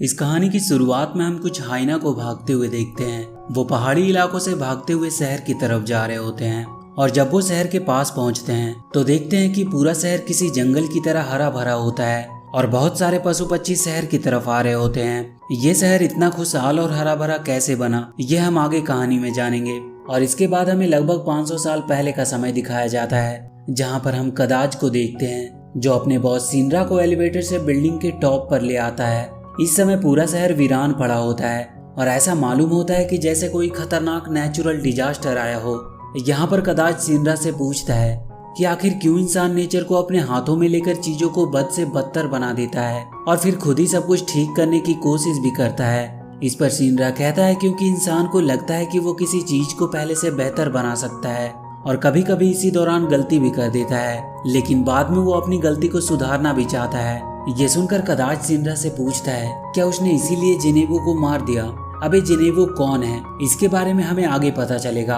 इस कहानी की शुरुआत में हम कुछ हाइना को भागते हुए देखते हैं। वो पहाड़ी इलाकों से भागते हुए शहर की तरफ जा रहे होते हैं और जब वो शहर के पास पहुंचते हैं तो देखते हैं कि पूरा शहर किसी जंगल की तरह हरा भरा होता है और बहुत सारे पशु पक्षी शहर की तरफ आ रहे होते हैं। ये शहर इतना खुशहाल और हरा भरा कैसे बना, ये हम आगे कहानी में जानेंगे। और इसके बाद हमें लगभग 500 साल पहले का समय दिखाया जाता है, जहाँ पर हम कदाज को देखते हैं जो अपने बॉस सिंड्रा को एलिवेटर से बिल्डिंग के टॉप पर ले आता है। इस समय पूरा शहर वीरान पड़ा होता है और ऐसा मालूम होता है कि जैसे कोई खतरनाक नेचुरल डिजास्टर आया हो। यहाँ पर कदाज सिंड्रा से पूछता है कि आखिर क्यों इंसान नेचर को अपने हाथों में लेकर चीजों को बद से बदतर बना देता है और फिर खुद ही सब कुछ ठीक करने की कोशिश भी करता है। इस पर सिंड्रा कहता है क्योंकि इंसान को लगता है कि वो किसी चीज को पहले से बेहतर बना सकता है और कभी कभी इसी दौरान गलती भी कर देता है, लेकिन बाद में वो अपनी गलती को सुधारना भी चाहता है। ये सुनकर कदाज सिंड्रा से पूछता है क्या उसने इसीलिए जेनेवो को मार दिया। अबे जेनेवो कौन है, इसके बारे में हमें आगे पता चलेगा।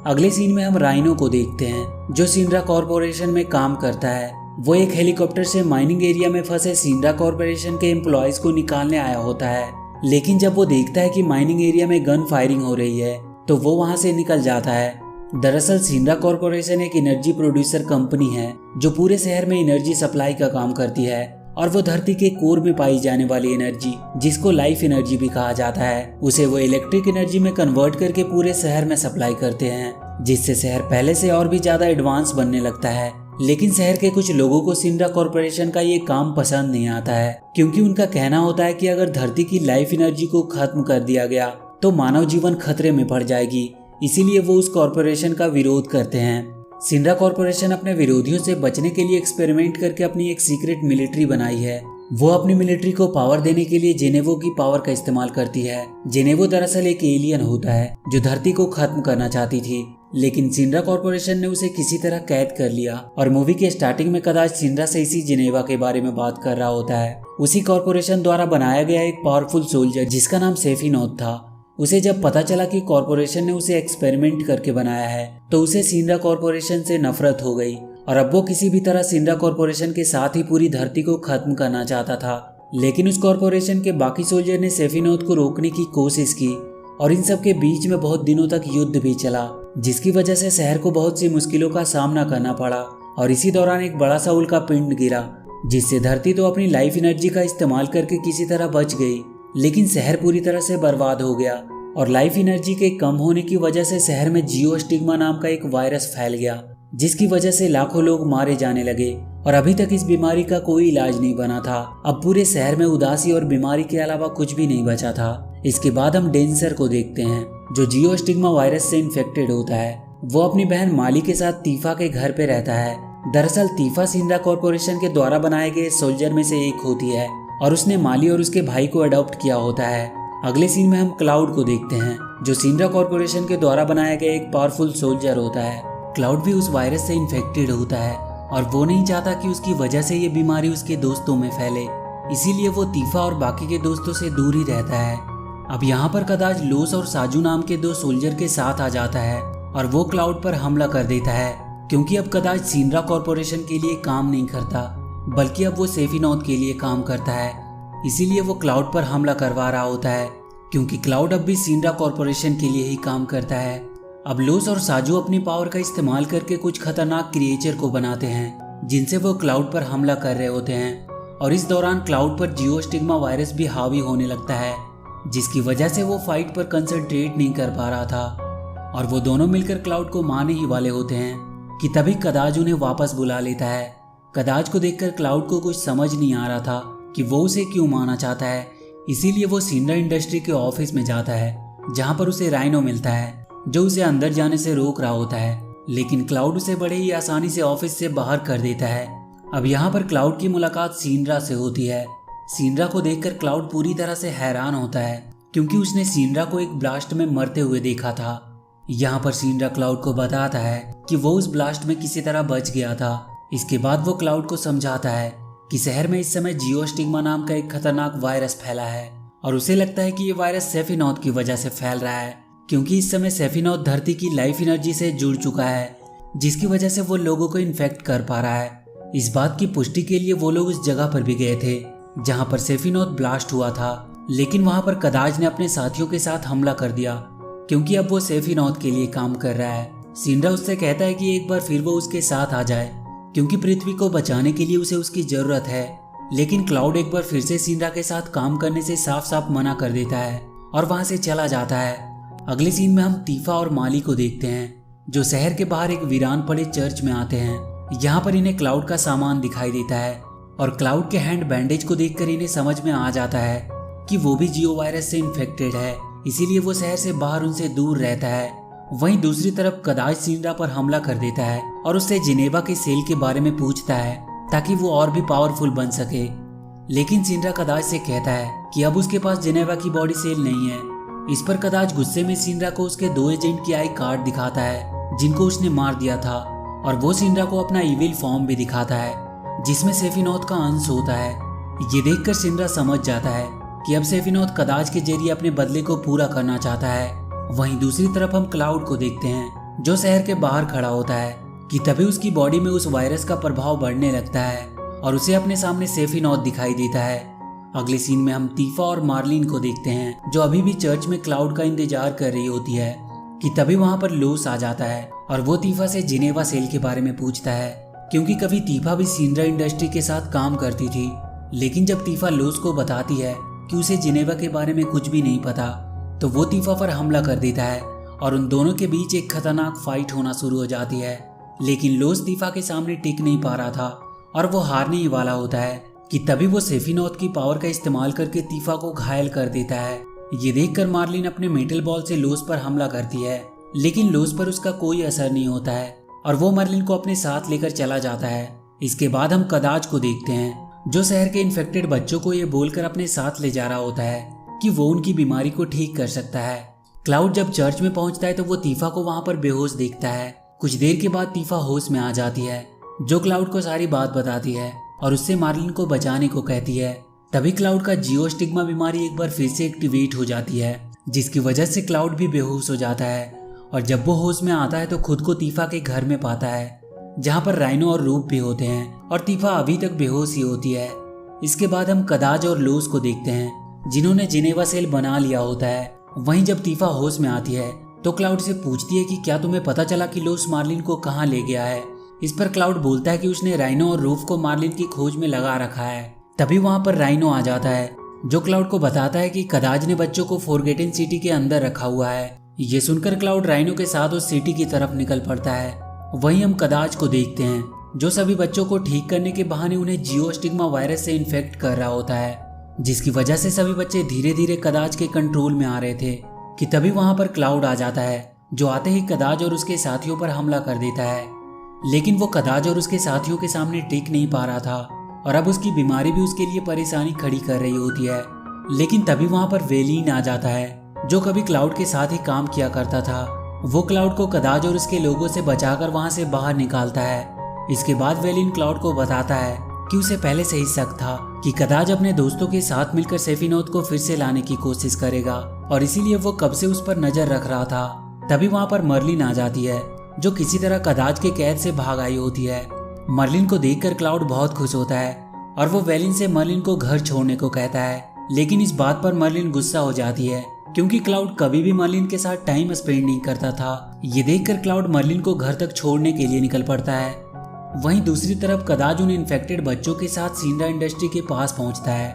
अगले सीन में हम राइनो को देखते हैं जो सिंड्रा कॉर्पोरेशन में काम करता है। वो एक हेलीकॉप्टर से माइनिंग एरिया में फंसे सिंड्रा कॉर्पोरेशन के एम्प्लॉयज को निकालने आया होता है, लेकिन जब वो देखता है कि माइनिंग एरिया में गन फायरिंग हो रही है तो वो वहां से निकल जाता है। दरअसल सिंड्रा कॉर्पोरेशन एक एनर्जी प्रोड्यूसर कंपनी है जो पूरे शहर में एनर्जी सप्लाई का काम करती है और वो धरती के कोर में पाई जाने वाली एनर्जी, जिसको लाइफ एनर्जी भी कहा जाता है, उसे वो इलेक्ट्रिक एनर्जी में कन्वर्ट करके पूरे शहर में सप्लाई करते हैं, जिससे शहर पहले से और भी ज्यादा एडवांस बनने लगता है। लेकिन शहर के कुछ लोगों को सिंड्रा कॉर्पोरेशन का ये काम पसंद नहीं आता है, क्योंकि उनका कहना होता है कि अगर धरती की लाइफ एनर्जी को खत्म कर दिया गया तो मानव जीवन खतरे में पड़ जाएगी। इसीलिए वो उस कॉर्पोरेशन का विरोध करते हैं। सिंड्रा कॉर्पोरेशन अपने विरोधियों से बचने के लिए एक्सपेरिमेंट करके अपनी एक सीक्रेट मिलिट्री बनाई है। वो अपनी मिलिट्री को पावर देने के लिए जेनेवो की पावर का इस्तेमाल करती है। जेनेवो दरअसल एक एलियन होता है जो धरती को खत्म करना चाहती थी, लेकिन सिंड्रा कॉर्पोरेशन ने उसे किसी तरह कैद कर लिया। और मूवी के स्टार्टिंग में कदाच सिंड्रा से इसी जेनेवा के बारे में बात कर रहा होता है। उसी कॉर्पोरेशन द्वारा बनाया गया एक पावरफुल सोल्जर जिसका नाम सेफिनोथ था, उसे जब पता चला कि कॉर्पोरेशन ने उसे एक्सपेरिमेंट करके बनाया है तो उसे सिंड्रा कॉर्पोरेशन से नफरत हो गई और अब वो किसी भी तरह सिंड्रा कॉर्पोरेशन के साथ ही पूरी धरती को खत्म करना चाहता था। लेकिन उस कॉर्पोरेशन के बाकी सोल्जर ने सेफिनोथ को रोकने की कोशिश की और इन सब के बीच में बहुत दिनों तक युद्ध भी चला, जिसकी वजह से शहर को बहुत सी मुश्किलों का सामना करना पड़ा। और इसी दौरान एक बड़ा सा उल्का पिंड गिरा, जिससे धरती तो अपनी लाइफ एनर्जी का इस्तेमाल करके किसी तरह बच गई, लेकिन शहर पूरी तरह से बर्बाद हो गया। और लाइफ एनर्जी के कम होने की वजह से शहर में जियो स्टिग्मा नाम का एक वायरस फैल गया, जिसकी वजह से लाखों लोग मारे जाने लगे और अभी तक इस बीमारी का कोई इलाज नहीं बना था। अब पूरे शहर में उदासी और बीमारी के अलावा कुछ भी नहीं बचा था। इसके बाद हम डेंसर को देखते हैं जो जियो स्टिग्मा वायरस से इन्फेक्टेड होता है। वो अपनी बहन माली के साथ तीफा के घर पे रहता है। दरअसल तीफा सिंड्रा कॉर्पोरेशन के द्वारा बनाए गए सोल्जर में से एक होती है और उसने माली और उसके भाई को अडॉप्ट किया होता है। अगले सीन में हम क्लाउड को देखते हैं जो सिंड्रा कॉर्पोरेशन के द्वारा बनाया गया एक पावरफुल सोल्जर होता है। क्लाउड भी उस वायरस से इन्फेक्टेड होता है और वो नहीं चाहता कि उसकी वजह से ये बीमारी उसके दोस्तों में फैले, इसीलिए वो तीफा और बाकी के दोस्तों से दूर ही रहता है। अब यहाँ पर कदाच लोस और साजू नाम के दो सोल्जर के साथ आ जाता है और वो क्लाउड पर हमला कर देता है, क्योंकि अब कदाच सिंड्रा कॉर्पोरेशन के लिए काम नहीं करता बल्कि अब वो सेफिनोथ के लिए काम करता है। इसीलिए वो क्लाउड पर हमला करवा रहा होता है, क्योंकि क्लाउड अब भी सिंड्रा कॉर्पोरेशन के लिए ही काम करता है। अब लोस और साजू अपनी पावर का इस्तेमाल करके कुछ खतरनाक क्रिएचर को बनाते हैं जिनसे वो क्लाउड पर हमला कर रहे होते हैं और इस दौरान क्लाउड पर जियो स्टिग्मा वायरस भी हावी होने लगता है, जिसकी वजह से वो फाइट पर कंसंट्रेट नहीं कर पा रहा था और वो दोनों मिलकर क्लाउड को मारने ही वाले होते हैं कि तभी कदाज उन्हें वापस बुला लेता है। कदाज को देखकर क्लाउड को कुछ समझ नहीं आ रहा था कि वो उसे क्यों मारना चाहता है, इसीलिए वो सिंड्रा इंडस्ट्री के ऑफिस में जाता है जहां पर उसे राइनो मिलता है जो उसे अंदर जाने से रोक रहा होता है, लेकिन क्लाउड उसे बड़े ही आसानी से ऑफिस से बाहर कर देता है। अब यहाँ पर क्लाउड की मुलाकात सिंड्रा से होती है। सिंड्रा को देखकर क्लाउड पूरी तरह से हैरान होता है, क्योंकि उसने सिंड्रा को एक ब्लास्ट में मरते हुए देखा था। यहाँ पर सिंड्रा क्लाउड को बताता है कि वो उस ब्लास्ट में किसी तरह बच गया था। इसके बाद वो क्लाउड को समझाता है कि शहर में इस समय जियो स्टिग्मा नाम का एक खतरनाक वायरस फैला है और उसे लगता है कि ये वायरस सेफिनोथ की वजह से फैल रहा है, क्योंकि इस समय सेफिनोथ धरती की लाइफ एनर्जी से जुड़ चुका है, जिसकी वजह से वो लोगों को इन्फेक्ट कर पा रहा है। इस बात की पुष्टि के लिए वो लोग उस जगह पर भी गए थे जहां पर सेफिनोथ ब्लास्ट हुआ था, लेकिन वहां पर कदाज ने अपने साथियों के साथ हमला कर दिया क्योंकि अब वो सेफिनोथ के लिए काम कर रहा है। सिंड्रा उससे कहता है कि एक बार फिर वो उसके साथ आ जाए क्योंकि पृथ्वी को बचाने के लिए उसे उसकी जरूरत है। लेकिन क्लाउड एक बार फिर से सिंड्रा के साथ काम करने से साफ साफ मना कर देता है और वहां से चला जाता है। अगले सीन में हम तीफा और माली को देखते हैं जो शहर के बाहर एक वीरान पड़े चर्च में आते हैं। यहाँ पर इन्हें क्लाउड का सामान दिखाई देता है और क्लाउड के हैंड बैंडेज को देखकर इन्हें समझ में आ जाता है कि वो भी जियो वायरस से इन्फेक्टेड है, इसीलिए वो शहर से बाहर उनसे दूर रहता है। वहीं दूसरी तरफ कदाज सिंड्रा पर हमला कर देता है और उससे जिनेवा के सेल के बारे में पूछता है ताकि वो और भी पावरफुल बन सके। लेकिन सिंड्रा कदाज से कहता है कि अब उसके पास जिनेवा की बॉडी सेल नहीं है। इस पर कदाज गुस्से में सिंड्रा को उसके 2 एजेंट की आई कार्ड दिखाता है जिनको उसने मार दिया था और वो सिंड्रा को अपना इविल फॉर्म भी दिखाता है जिसमें सेफिनोथ का अंश होता है। ये देखकर सिंड्रा समझ जाता है कि अब सेफिनोथ कदाज के जरिए अपने बदले को पूरा करना चाहता है। वहीं दूसरी तरफ हम क्लाउड को देखते हैं जो शहर के बाहर खड़ा होता है कि तभी उसकी बॉडी में उस वायरस का प्रभाव बढ़ने लगता है और उसे अपने सामने सेफिनोथ दिखाई देता है। अगले सीन में हम तीफा और मार्लिन को देखते हैं जो अभी भी चर्च में क्लाउड का इंतजार कर रही होती है कि तभी वहां पर लोस आ जाता है और वो तीफा से जिनेवा सेल के बारे में पूछता है क्योंकि कभी तीफा भी सिंड्रा इंडस्ट्री के साथ काम करती थी। लेकिन जब तीफा लोस को बताती है कि उसे जिनेवा के बारे में कुछ भी नहीं पता तो वो तीफा पर हमला कर देता है और उन दोनों के बीच एक खतरनाक फाइट होना शुरू हो जाती है। लेकिन लोस तीफा के सामने टिक नहीं पा रहा था और वो हारने ही वाला होता है कि तभी वो सेफिनोथ की पावर का इस्तेमाल करके तीफा को घायल कर देता है। ये देखकर मार्लिन अपने मेटल बॉल से लोस पर हमला करती है लेकिन लोस पर उसका कोई असर नहीं होता है और वो मार्लिन को अपने साथ लेकर चला जाता है। इसके बाद हम कदाज को देखते हैं जो शहर के इन्फेक्टेड बच्चों को ये बोलकर अपने साथ ले जा रहा होता है कि वो उनकी बीमारी को ठीक कर सकता है। क्लाउड जब चर्च में पहुंचता है तो वो तीफा को वहां पर बेहोश देखता है। कुछ देर के बाद तीफा होश में आ जाती है जो क्लाउड को सारी बात बताती है और उससे मार्लिन को बचाने को कहती है। तभी क्लाउड का जियोस्टिग्मा बीमारी एक बार फिर से एक्टिवेट हो जाती है जिसकी वजह से क्लाउड भी बेहोश हो जाता है और जब वो होश में आता है तो खुद को तीफा के घर में पाता है जहाँ पर राइनो और रूप भी होते हैं और तीफा अभी तक बेहोश ही होती है। इसके बाद हम कदाज और लोस को देखते हैं जिन्होंने जिनेवा सेल बना लिया होता है। वहीं जब तीफा होश में आती है तो क्लाउड से पूछती है कि क्या तुम्हें पता चला कि लोस मार्लिन को कहाँ ले गया है। इस पर क्लाउड बोलता है कि उसने राइनो और रूफ को मार्लिन की खोज में लगा रखा है। तभी वहां पर राइनो आ जाता है जो क्लाउड को बताता है कि कदाज ने बच्चों को फॉरगेटन सिटी के अंदर रखा हुआ है। ये सुनकर क्लाउड राइनो के साथ उस सिटी की तरफ निकल पड़ता है। वहीं हम कदाज को देखते हैं जो सभी बच्चों को ठीक करने के बहाने उन्हें जियोस्टिग्मा वायरस से इन्फेक्ट कर रहा होता है जिसकी वजह से सभी बच्चे धीरे धीरे कदाज के कंट्रोल में आ रहे थे कि तभी वहां पर क्लाउड आ जाता है जो आते ही कदाज और उसके साथियों पर हमला कर देता है। लेकिन वो कदाज और उसके साथियों के सामने टिक नहीं पा रहा था और अब उसकी बीमारी भी उसके लिए परेशानी खड़ी कर रही होती है। लेकिन तभी वहां पर वेलिन आ जाता है जो कभी क्लाउड के साथ ही काम किया करता था। वो क्लाउड को कदाज और उसके लोगों से बचाकर वहां से बाहर निकालता है। इसके बाद वेलिन क्लाउड को बताता है कि उसे पहले से ही शक था कि कदाज अपने दोस्तों के साथ मिलकर सेफिनोथ को फिर से लाने की कोशिश करेगा और इसीलिए वो कब से उस पर नजर रख रहा था। तभी वहां पर मर्लिन आ जाती है जो किसी तरह कदाज के कैद से भाग आई होती है। मर्लिन को देखकर क्लाउड बहुत खुश होता है और वो वेलिन से मर्लिन को घर छोड़ने को कहता है। लेकिन इस बात पर मर्लिन गुस्सा हो जाती है क्योंकि क्लाउड कभी भी मर्लिन के साथ टाइम स्पेंड नहीं करता था। ये देखकर क्लाउड मर्लिन को घर तक छोड़ने के लिए निकल पड़ता है। वहीं दूसरी तरफ कदाज उन इन्फेक्टेड बच्चों के साथ सिंड्रा इंडस्ट्री के पास पहुंचता है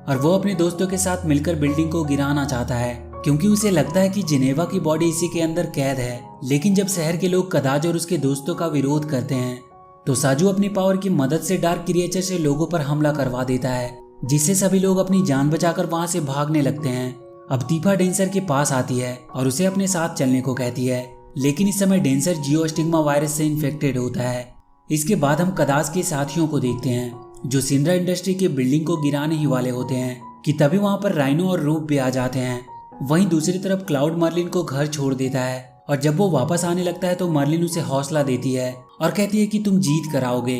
और वो अपने दोस्तों के साथ मिलकर बिल्डिंग को गिराना चाहता है क्योंकि उसे लगता है कि जिनेवा की बॉडी इसी के अंदर कैद है। लेकिन जब शहर के लोग कदाज और उसके दोस्तों का विरोध करते हैं तो साजू अपनी पावर की मदद से डार्क क्रिएचर से लोगों पर हमला करवा देता है जिससे सभी लोग अपनी जान बचाकर वहां से भागने लगते हैं। अब तीफा डेंसर के पास आती है और उसे अपने साथ चलने को कहती है। लेकिन इस समय डेंसर जियोस्टिग्मा वायरस से इन्फेक्टेड होता है। इसके बाद हम कदाज के साथियों को देखते हैं जो सिंड्रा इंडस्ट्री के बिल्डिंग को गिराने ही वाले होते हैं कि तभी वहां पर राइनो और रूप भी आ जाते हैं। वहीं दूसरी तरफ क्लाउड मर्लिन को घर छोड़ देता है और जब वो वापस आने लगता है तो मर्लिन उसे हौसला देती है और कहती है कि तुम जीत कर आओगे।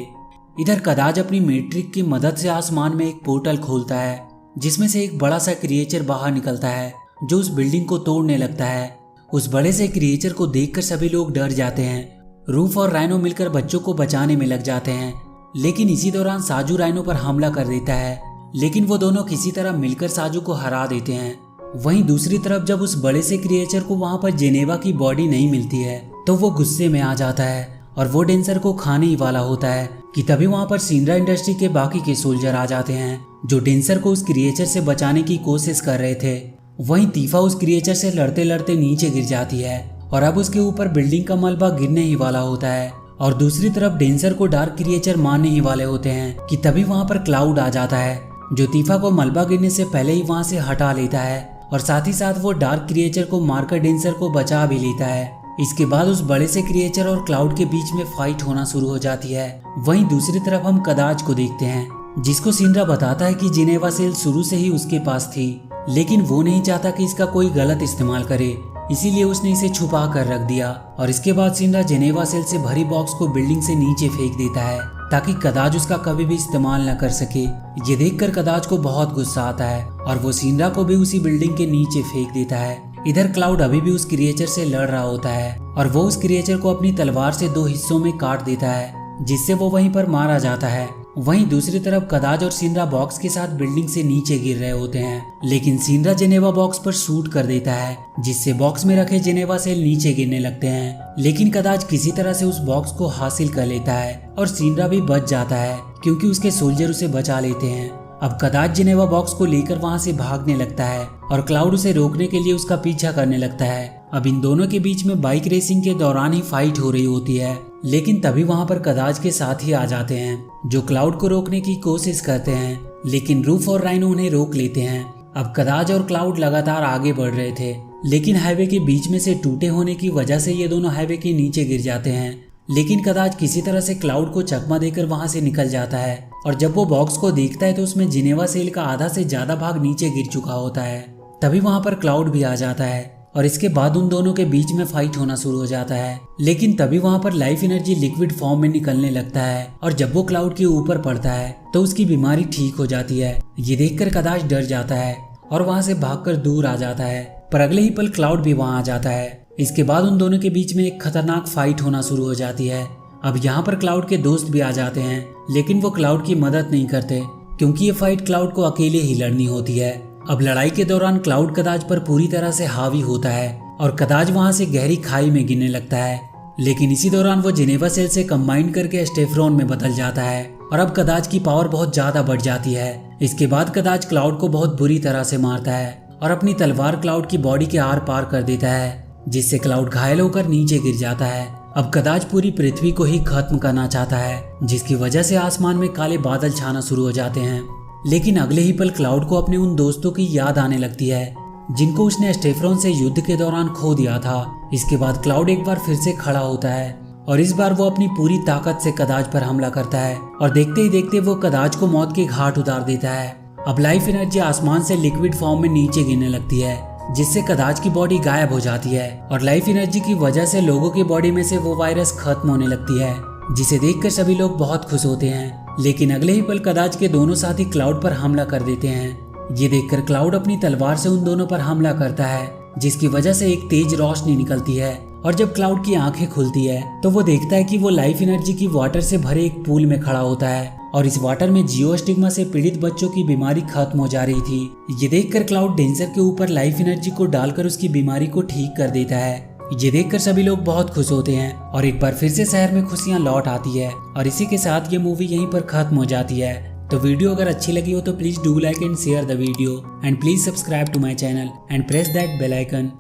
इधर कदाज अपनी मैट्रिक की मदद से आसमान में एक पोर्टल खोलता है जिसमें से एक बड़ा सा क्रिएचर बाहर निकलता है जो उस बिल्डिंग को तोड़ने लगता है। उस बड़े से क्रिएचर को देखकर सभी लोग डर जाते हैं। रूफ और राइनो मिलकर बच्चों को बचाने में लग जाते हैं। लेकिन इसी दौरान साजू राइनो पर हमला कर देता है लेकिन वो दोनों किसी तरह मिलकर साजू को हरा देते हैं। वहीं दूसरी तरफ जब उस बड़े से क्रिएचर को वहाँ पर जेनेवा की बॉडी नहीं मिलती है तो वो गुस्से में आ जाता है और वो डेंसर को खाने ही वाला होता है कि तभी वहाँ पर सिंड्रा इंडस्ट्री के बाकी के सोल्जर आ जाते हैं जो डेंसर को उस क्रिएचर से बचाने की कोशिश कर रहे थे। वहीं तीफा उस क्रिएचर से लड़ते लड़ते नीचे गिर जाती है और अब उसके ऊपर बिल्डिंग का मलबा गिरने ही वाला होता है और दूसरी तरफ डेंसर को डार्क क्रिएचर मारने ही वाले होते हैं कि तभी वहाँ पर क्लाउड आ जाता है जो तीफा को मलबा गिरने से पहले ही वहाँ से हटा लेता है और साथ ही साथ वो डार्क क्रिएचर को मारकर डेंसर को बचा भी लेता है। इसके बाद उस बड़े से क्रिएचर और क्लाउड के बीच में फाइट होना शुरू हो जाती है। वहीं दूसरी तरफ हम कदाज को देखते हैं जिसको सिंड्रा बताता है कि जिनेवा सेल शुरू से ही उसके पास थी, लेकिन वो नहीं चाहता कि इसका कोई गलत इस्तेमाल करे, इसीलिए उसने इसे छुपा कर रख दिया। और इसके बाद सिंड्रा जिनेवा सेल से भरी बॉक्स को बिल्डिंग से नीचे फेंक देता है ताकि कदाज उसका कभी भी इस्तेमाल न कर सके। ये देखकर कदाज को बहुत गुस्सा आता है और वो सिंड्रा को भी उसी बिल्डिंग के नीचे फेंक देता है। इधर क्लाउड अभी भी उस क्रिएचर से लड़ रहा होता है और वो उस क्रिएचर को अपनी तलवार से 2 हिस्सों में काट देता है जिससे वो वहीं पर मारा जाता है। वहीं दूसरी तरफ कदाज और सिंड्रा बॉक्स के साथ बिल्डिंग से नीचे गिर रहे होते हैं, लेकिन सिंड्रा जेनेवा बॉक्स पर शूट कर देता है जिससे बॉक्स में रखे जेनेवा सेल नीचे गिरने लगते हैं। लेकिन कदाज किसी तरह से उस बॉक्स को हासिल कर लेता है और सिंड्रा भी बच जाता है क्योंकि उसके सोल्जर उसे बचा लेते हैं। अब कदाज जेनेवा बॉक्स को लेकर वहां से भागने लगता है और क्लाउड उसे रोकने के लिए उसका पीछा करने लगता है। अब इन दोनों के बीच में बाइक रेसिंग के दौरान ही फाइट हो रही होती है, लेकिन तभी वहां पर कदाज के साथ ही आ जाते हैं जो क्लाउड को रोकने की कोशिश करते हैं, लेकिन रूफ और राइनो उन्हें रोक लेते हैं। अब कदाज और क्लाउड लगातार आगे बढ़ रहे थे, लेकिन हाईवे के बीच में से टूटे होने की वजह से ये दोनों हाईवे के नीचे गिर जाते हैं। लेकिन कदाज किसी तरह से क्लाउड को चकमा देकर वहां से निकल जाता है और जब वो बॉक्स को देखता है तो उसमें जिनेवा सेल का आधा से ज्यादा भाग नीचे गिर चुका होता है। तभी वहां पर क्लाउड भी आ जाता है और इसके बाद उन दोनों के बीच में फाइट होना शुरू हो जाता है। लेकिन तभी वहां पर लाइफ एनर्जी लिक्विड फॉर्म में निकलने लगता है और जब वो क्लाउड के ऊपर पड़ता है तो उसकी बीमारी ठीक हो जाती है। ये देखकर कदाज डर जाता है और वहां से भागकर दूर आ जाता है, पर अगले ही पल क्लाउड भी वहां आ जाता है। इसके बाद उन दोनों के बीच में एक खतरनाक फाइट होना शुरू हो जाती है। अब यहाँ पर क्लाउड के दोस्त भी आ जाते हैं, लेकिन वो क्लाउड की मदद नहीं करते क्योंकि ये फाइट क्लाउड को अकेले ही लड़नी होती है। अब लड़ाई के दौरान क्लाउड कदाज पर पूरी तरह से हावी होता है और कदाज वहां से गहरी खाई में गिरने लगता है, लेकिन इसी दौरान वो जिनेवा सेल से कंबाइन करके स्टेफ्रॉन में बदल जाता है और अब कदाज की पावर बहुत ज्यादा बढ़ जाती है। इसके बाद कदाज क्लाउड को बहुत बुरी तरह से मारता है और अपनी तलवार क्लाउड की बॉडी के आर पार कर देता है जिससे क्लाउड घायल होकर नीचे गिर जाता है। अब कदाज पूरी पृथ्वी को ही खत्म करना चाहता है जिसकी वजह से आसमान में काले बादल छाना शुरू हो जाते हैं। लेकिन अगले ही पल क्लाउड को अपने उन दोस्तों की याद आने लगती है जिनको उसने स्टेफ्रॉन से युद्ध के दौरान खो दिया था। इसके बाद क्लाउड एक बार फिर से खड़ा होता है और इस बार वो अपनी पूरी ताकत से कदाज पर हमला करता है और देखते ही देखते वो कदाज को मौत के घाट उतार देता है। अब लाइफ एनर्जी आसमान से लिक्विड फॉर्म में नीचे गिरने लगती है जिससे कदाज की बॉडी गायब हो जाती है और लाइफ एनर्जी की वजह से लोगों की बॉडी में से वो वायरस खत्म होने लगती है जिसे देखकर सभी लोग बहुत खुश होते हैं। लेकिन अगले ही पल कदाज के दोनों साथी क्लाउड पर हमला कर देते हैं। ये देखकर क्लाउड अपनी तलवार से उन दोनों पर हमला करता है जिसकी वजह से एक तेज रोशनी निकलती है और जब क्लाउड की आंखें खुलती है तो वो देखता है कि वो लाइफ एनर्जी की वाटर से भरे एक पूल में खड़ा होता है और इस वाटर में जियोस्टिग्मा से पीड़ित बच्चों की बीमारी खत्म हो जा रही थी। ये देखकर क्लाउड डेंसर के ऊपर लाइफ एनर्जी को डालकर उसकी बीमारी को ठीक कर देता है। ये देखकर सभी लोग बहुत खुश होते हैं और एक बार फिर से शहर में खुशियां लौट आती है और इसी के साथ ये मूवी यहीं पर खत्म हो जाती है। तो वीडियो अगर अच्छी लगी हो तो please do like and share the video and please subscribe to my channel and press that bell icon